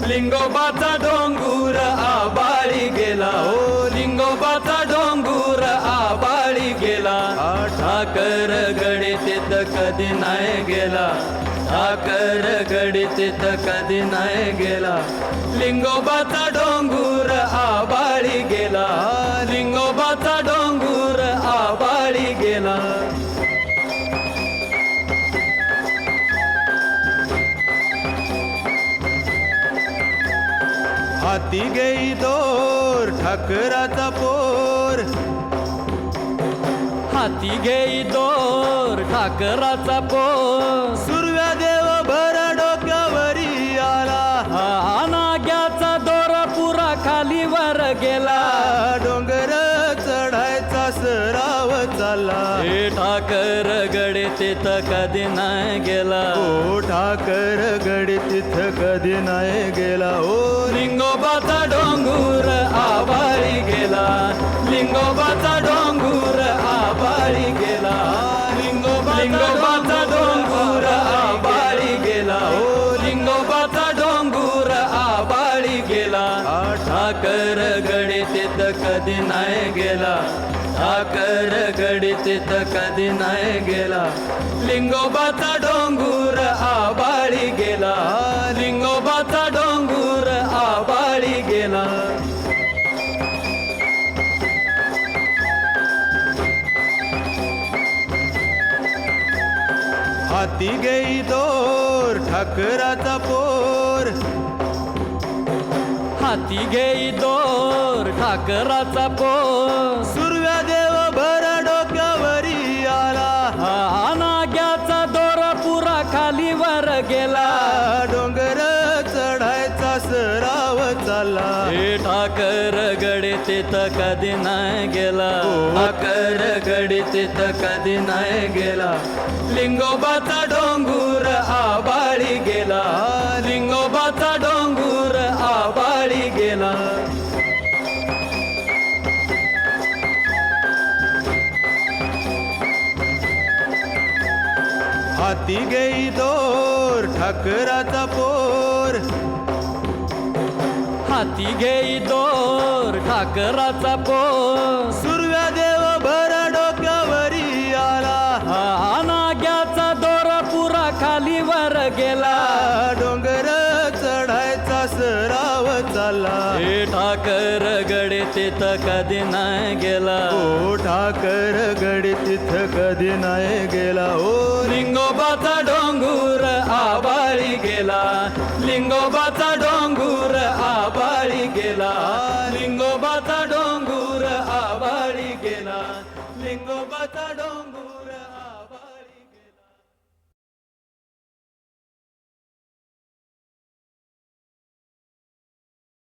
लिंगोबाचा डोंगर आबाळी गेला, हो लिंगोबाचा डोंगर आबाळी गेला. ठाकर गडी तिथं कधी नाही गेला, ठाकर गडी तिथं कधी नाही गेला. लिंगोबाचा डोंगर आबाळी गेला, लिंगोबाचा डोंगर आबाळी गेला. हाती घेई दोर ठाकराचा पोर, हाती घेई दोर ठाकराचा पोर. सुरव्या देव भर डोक्यावरी आला, हा नाग्याचा दोर पुरा खाली वर गेला. डोंगर चढायचा सराव चालला, हे ठाकर गडी तिथं कधी नाही गेला, हो ठाकर गडी तिथं कधी नाही गेला. हो लिंगोबाचा डोंगर आबाळी गेला, लिंगोबाचा डोंगर आबाळी गेला. लिंगोबाचा डोंगर आबाळी गेला, हो लिंगोबाचा डोंगर आबाळी गेला. ठाकर गडी तिथं कधी नाही गेला, ठाकर गडी तिथं कधी नाही गेला. लिंगोबाचा डोंगर आबाळी गेला, लिंगोबाचा डोंगर आबाळी गेला. हाती घेई दोर ठाकराचा पोर, हाती घेई दोर ठाकराचा पोर. सुरव्या देव भर डोक्यावरी आला, हा नाग्याचा दोर पुरा खाली वर गेला. डोंगर चढायचा सराव चालला, हे ठाकर गडी तिथं कधी नाही गेला, ठाकर गडी तिथं कधी नाही गेला. लिंगोबाचा डोंगर आबाळी गेला, लिंगोबाचा डोंगर आबाळी गेला. हाती घेई दोर ठाकराचा पोर, हाती घेई दोर ठाकराचा पोर. सुरव्या देव भर डोक्यावरी आला, हा नाग्याचा दोर पुरा खाली वर गेला. डोंगर चढायचा सराव चालला, हे ठाकर गडी तिथं कधी नाही गेला, हो ठाकर गडी तिथं कधी नाही गेला. हो लिंगोबाचा डोंगर आबाळी गेला, लिंगोबाचा डोंगर आबाळी गेला. लिंगोबाचा डोंगर आबाळी गेला, लिंगोबाचा डोंगर